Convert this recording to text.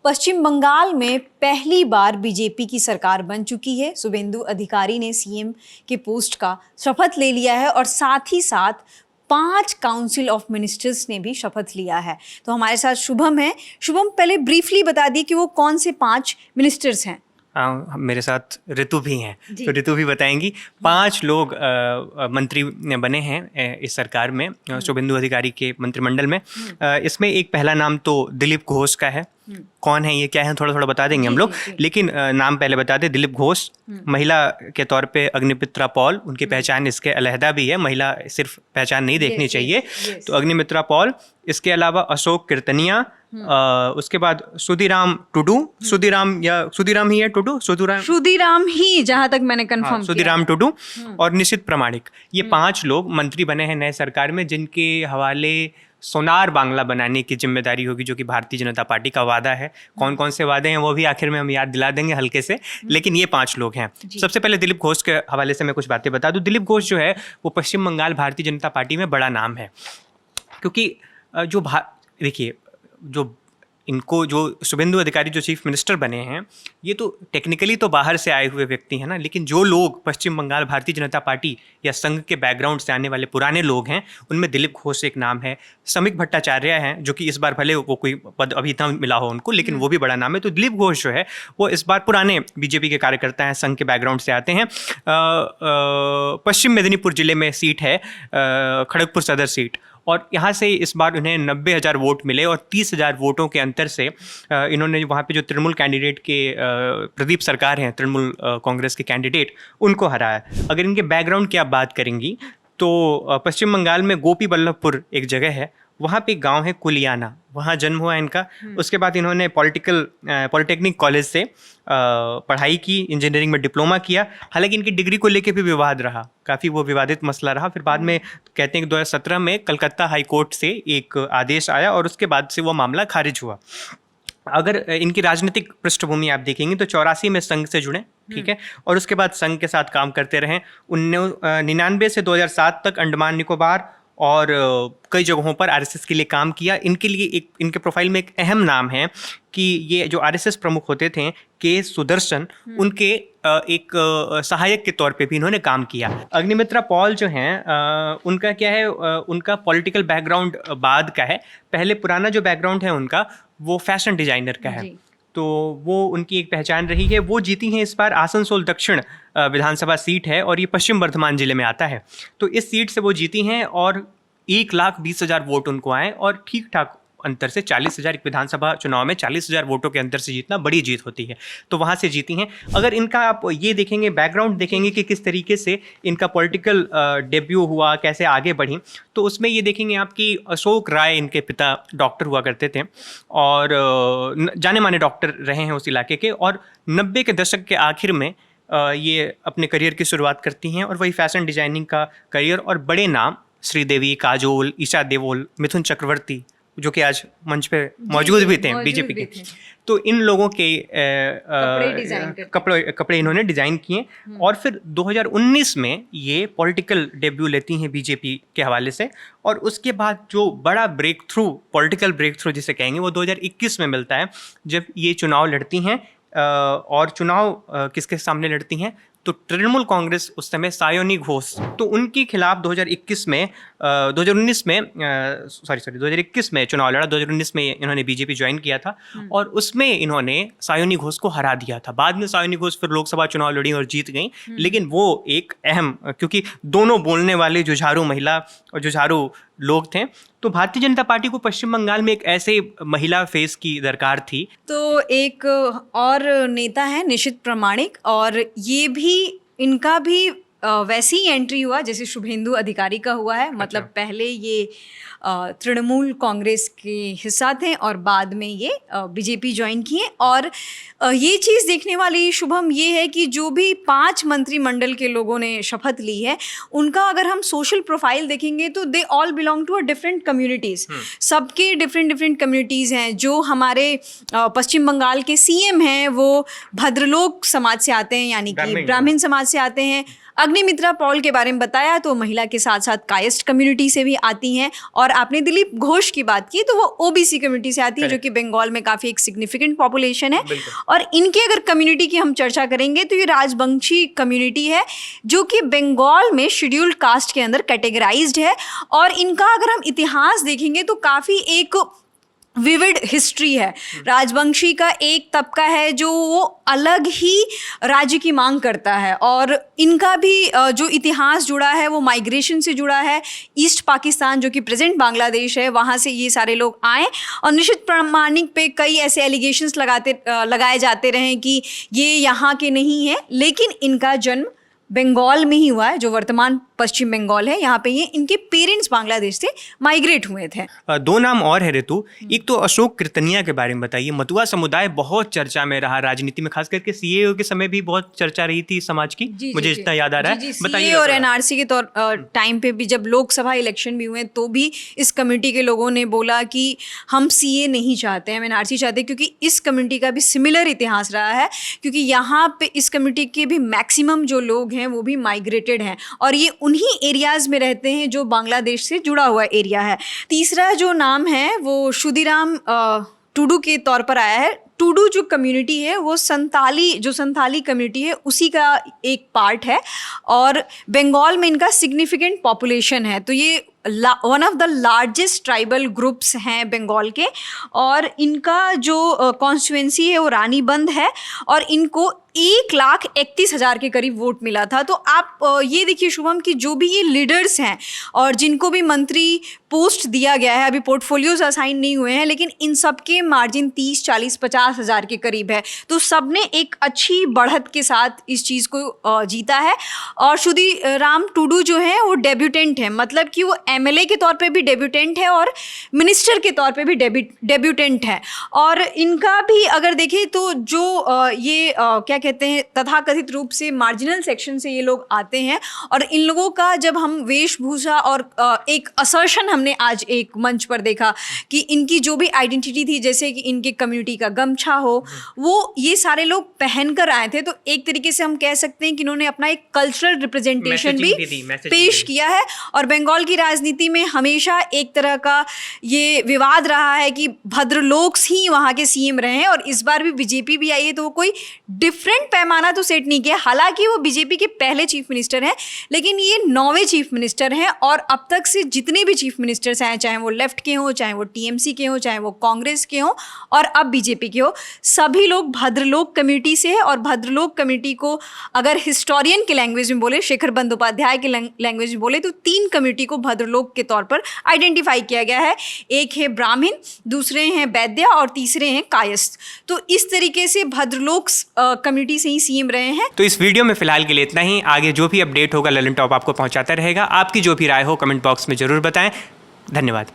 पश्चिम बंगाल में पहली बार बीजेपी की सरकार बन चुकी है। शुभेंदु अधिकारी ने सीएम के पोस्ट का शपथ ले लिया है और साथ ही साथ 5 काउंसिल ऑफ मिनिस्टर्स ने भी शपथ लिया है। तो हमारे साथ शुभम है। शुभम, पहले ब्रीफली बता दिए कि वो कौन से 5 मिनिस्टर्स हैं। मेरे साथ ऋतु भी हैं, तो ऋतु भी बताएंगी। 5 लोग मंत्री बने हैं इस सरकार में, शुभेंदु अधिकारी के मंत्रिमंडल में। इसमें एक पहला नाम तो दिलीप घोष का है। कौन है ये, क्या है, थोड़ा थोड़ा बता देंगे हम लोग, लेकिन नाम पहले बता दें। दिलीप घोष। महिला के तौर पे अग्निमित्रा पॉल, उनकी पहचान इसके अलहदा भी है, महिला सिर्फ पहचान नहीं देखनी चाहिए। तो अग्निमित्रा पॉल। इसके अलावा अशोक कीर्तनिया, उसके बाद सुधीराम टुडू, सुधीराम ही है, टुडू सुधीराम ही, जहां तक मैंने कंफर्म किया। सुधीराम टुडू और निशित प्रामाणिक। ये 5 लोग मंत्री बने हैं नए सरकार में, जिनके हवाले सोनार बांग्ला बनाने की जिम्मेदारी होगी, जो कि भारतीय जनता पार्टी का वादा है। कौन कौन से वादे हैं वो भी आखिर में हम याद दिला देंगे हल्के से, लेकिन ये 5 लोग हैं। सबसे पहले दिलीप घोष के हवाले से मैं कुछ बातें बता दूं। दिलीप घोष जो है वो पश्चिम बंगाल भारतीय जनता पार्टी में बड़ा नाम है, क्योंकि देखिए, जो शुभेंदु अधिकारी जो चीफ मिनिस्टर बने हैं, ये तो टेक्निकली तो बाहर से आए हुए व्यक्ति हैं ना, लेकिन जो लोग पश्चिम बंगाल भारतीय जनता पार्टी या संघ के बैकग्राउंड से आने वाले पुराने लोग हैं, उनमें दिलीप घोष एक नाम है। समीक भट्टाचार्य हैं, जो कि इस बार भले वो कोई पद अभी इतना मिला हो उनको, लेकिन वो भी बड़ा नाम है। तो दिलीप घोष जो है वो इस बार पुराने बीजेपी के कार्यकर्ता हैं, संघ के बैकग्राउंड से आते हैं। पश्चिम मेदिनीपुर जिले में सीट है, खड़गपुर सदर सीट, और यहाँ से इस बार उन्हें 90,000 वोट मिले और 30,000 वोटों के अंतर से इन्होंने वहाँ पे जो तृणमूल कैंडिडेट के प्रदीप सरकार हैं, तृणमूल कांग्रेस के कैंडिडेट, उनको हराया। अगर इनके बैकग्राउंड की आप बात करेंगी तो पश्चिम बंगाल में गोपी बल्लभपुर एक जगह है, वहाँ पे एक गांव है कुलियाना, वहाँ जन्म हुआ इनका। उसके बाद इन्होंने पॉलिटेक्निक कॉलेज से पढ़ाई की, इंजीनियरिंग में डिप्लोमा किया। हालांकि इनकी डिग्री को लेके भी विवाद रहा, काफ़ी वो विवादित मसला रहा। फिर बाद में कहते हैं कि 2017 में कलकत्ता हाई कोर्ट से एक आदेश आया और उसके बाद से वो मामला खारिज हुआ। अगर इनकी राजनीतिक पृष्ठभूमि आप देखेंगे तो 84 में संघ से जुड़े, ठीक है, और उसके बाद संघ के साथ काम करते रहे। 1999 से 2007 तक अंडमान निकोबार और कई जगहों पर आरएसएस के लिए काम किया। इनके लिए इनके प्रोफाइल में एक अहम नाम है कि ये जो आरएसएस प्रमुख होते थे के सुदर्शन, उनके एक सहायक के तौर पे भी इन्होंने काम किया। अग्निमित्रा पॉल जो हैं, उनका क्या है, उनका पॉलिटिकल बैकग्राउंड बाद का है। पहले पुराना जो बैकग्राउंड है उनका, वो फैशन डिजाइनर का है, तो वो उनकी एक पहचान रही है। वो जीती हैं इस बार आसनसोल दक्षिण विधानसभा सीट है, और ये पश्चिम वर्धमान जिले में आता है। तो इस सीट से वो जीती हैं और 1,20,000 वोट उनको आए, और ठीक ठाक अंतर से 40,000, एक विधानसभा चुनाव में 40,000 वोटों के अंतर से जीतना बड़ी जीत होती है, तो वहाँ से जीती हैं। अगर इनका आप ये देखेंगे, बैकग्राउंड देखेंगे कि किस तरीके से इनका पॉलिटिकल डेब्यू हुआ, कैसे आगे बढ़ी, तो उसमें ये देखेंगे आप कि अशोक राय, इनके पिता डॉक्टर हुआ करते थे और जाने माने डॉक्टर रहे हैं उस इलाके के, और 90 के दशक के आखिर में ये अपने करियर की शुरुआत करती हैं, और वही फैशन डिजाइनिंग का करियर, और बड़े नाम श्रीदेवी, काजोल, ईशा देओल, मिथुन चक्रवर्ती, जो कि आज मंच पे मौजूद भी थे बीजेपी के, तो इन लोगों के कपड़े इन्होंने डिज़ाइन किए। और फिर 2019 में ये पॉलिटिकल डेब्यू लेती हैं बीजेपी के हवाले से, और उसके बाद जो बड़ा breakthrough, political breakthrough जिसे कहेंगे, वो 2021 में मिलता है, जब ये चुनाव लड़ती हैं। और चुनाव किसके सामने लड़ती हैं, तो तृणमूल कांग्रेस उस समय सायोनी घोष, तो उनके खिलाफ 2021 में 2019 में 2021 में चुनाव लड़ा। 2019 में इन्होंने बीजेपी ज्वाइन किया था, और उसमें इन्होंने सायोनी घोष को हरा दिया था। बाद में सायोनी घोष फिर लोकसभा चुनाव लड़ी और जीत गई, लेकिन वो एक अहम, क्योंकि दोनों बोलने वाले जुझारू महिला और जुझारू लोग थे, तो भारतीय जनता पार्टी को पश्चिम बंगाल में एक ऐसे महिला फेस की दरकार थी। तो एक और नेता है निशित प्रामाणिक, और ये भी, इनका भी वैसी ही एंट्री हुआ जैसे शुभेंदु अधिकारी का हुआ है। मतलब पहले ये तृणमूल कांग्रेस के हिस्सा थे और बाद में ये बीजेपी ज्वाइन किए। और ये चीज़ देखने वाली शुभम ये है कि जो भी 5 मंत्रिमंडल के लोगों ने शपथ ली है, उनका अगर हम सोशल प्रोफाइल देखेंगे तो they all belong to a different communities. सबके डिफरेंट कम्युनिटीज़ हैं। जो हमारे पश्चिम बंगाल के सीएम हैं वो भद्रलोक समाज से आते हैं, यानी कि ब्राह्मण समाज से आते हैं। अग्निमित्रा पॉल के बारे में बताया तो महिला के साथ साथ कायस्थ कम्युनिटी से भी आती हैं, और आपने दिलीप घोष की बात की तो वो ओबीसी कम्युनिटी से आती है, जो कि बंगाल में काफ़ी एक सिग्निफिकेंट पॉपुलेशन है। और इनके अगर कम्युनिटी की हम चर्चा करेंगे तो ये राजवंशी कम्युनिटी है, जो कि बंगाल में शेड्यूल्ड कास्ट के अंदर कैटेगराइज्ड है। और इनका अगर हम इतिहास देखेंगे तो काफ़ी एक विविड हिस्ट्री है। राजवंशी का एक तबका है जो वो अलग ही राज्य की मांग करता है, और इनका भी जो इतिहास जुड़ा है वो माइग्रेशन से जुड़ा है। ईस्ट पाकिस्तान जो कि प्रेजेंट बांग्लादेश है, वहाँ से ये सारे लोग आए, और निश्चित प्रामाणिक पे कई ऐसे एलिगेशंस लगाए जाते रहे कि ये यहाँ के नहीं हैं, लेकिन इनका जन्म बंगाल में ही हुआ है, जो वर्तमान पश्चिम बंगाल है। यहाँ पे ये इनके पेरेंट्स बांग्लादेश से माइग्रेट हुए थे। दो नाम और है ऋतु, एक तो अशोक कीर्तनिया के बारे में बताइए। मतुआ समुदाय बहुत चर्चा में रहा राजनीति में, खास करके सीए के समय भी बहुत चर्चा रही थी समाज की, मुझे जितना याद आ रहा है। बताइए। और एनआरसी के टाइम पे भी जब लोकसभा इलेक्शन भी हुए तो भी इस कम्युनिटी के लोगों ने बोला कि हम सीए नहीं चाहते, हम एनआरसी चाहते हैं, क्योंकि इस कम्युनिटी का भी सिमिलर इतिहास रहा है। क्योंकि यहाँ पे इस कम्युनिटी के भी मैक्सिमम जो लोग हैं वो भी माइग्रेटेड हैं, और ये उन्हीं एरियाज में रहते हैं जो बांग्लादेश से जुड़ा हुआ एरिया है। तीसरा जो नाम है वो शुदीराम टुडू के तौर पर आया है। टुडू जो कम्युनिटी है वो संथाली कम्युनिटी है, उसी का एक पार्ट है, और बंगाल में इनका सिग्निफिकेंट पॉपुलेशन है। तो ये one of the largest tribal groups हैं बंगाल के, और इनका जो कॉन्स्टिट्यूएंसी है वो रानीबंद है, और इनको 1,31,000 के करीब वोट मिला था। तो आप ये देखिए शुभम कि जो भी ये लीडर्स हैं और जिनको भी मंत्री पोस्ट दिया गया है, अभी पोर्टफोलियोज असाइन नहीं हुए हैं, लेकिन इन सब के मार्जिन 30, 40, 50 हज़ार के करीब है। तो सबने एक अच्छी बढ़त के साथ इस चीज़ को जीता है। और शुदीराम टुडू जो है वो डेब्यूटेंट है, मतलब कि वो एमएलए के तौर पे भी डेब्यूटेंट है और मिनिस्टर के तौर पे भी डेब्यूटेंट है। और इनका भी अगर देखें तो जो ये क्या कहते हैं, तथाकथित रूप से मार्जिनल सेक्शन से ये लोग आते हैं, और इन लोगों का जब हम वेशभूषा और एक असर्शन हमने आज एक मंच पर देखा कि इनकी जो भी आइडेंटिटी थी, जैसे कि इनके कम्युनिटी का गमछा हो, वो ये सारे लोग पहनकर आए थे। तो एक तरीके से हम कह सकते हैं कि इन्होंने अपना एक कल्चरल रिप्रेजेंटेशन भी पेश किया है। और बंगाल की राजनीति में हमेशा एक तरह का ये विवाद रहा है कि भद्रलोक ही वहाँ के सीएम रहे हैं, और इस बार भी बीजेपी भी आई है तो वो कोई डिफरेंट पैमाना तो सेट नहीं किया। हालांकि वो बीजेपी के पहले चीफ मिनिस्टर हैं, लेकिन ये 9वें चीफ मिनिस्टर हैं, और अब तक से जितने भी चीफ मिनिस्टर्स आए, चाहे वो लेफ्ट के हों, चाहे वो टीएमसी के हों, चाहे वो कांग्रेस के हों, और अब बीजेपी के हो, सभी लोग भद्रलोक कम्युनिटी से है। और भद्रलोक कम्युनिटी को अगर हिस्टोरियन के लैंग्वेज में बोले, शेखर बंदोपाध्याय के लैंग्वेज में बोले, तो 3 कम्युनिटी को भद्रलोक के तौर पर आइडेंटिफाई किया गया है। एक है ब्राह्मण, दूसरे हैं वैद्य, और तीसरे हैं कायस्थ। तो इस तरीके से भद्रलोक कम्युनिटी से ही सीएम रहे हैं। तो इस वीडियो में फिलहाल के लिए इतना ही। आगे जो भी अपडेट होगा ललन टॉप आपको पहुंचाता रहेगा। आपकी जो भी राय हो कमेंट बॉक्स में जरूर बताएं। धन्यवाद।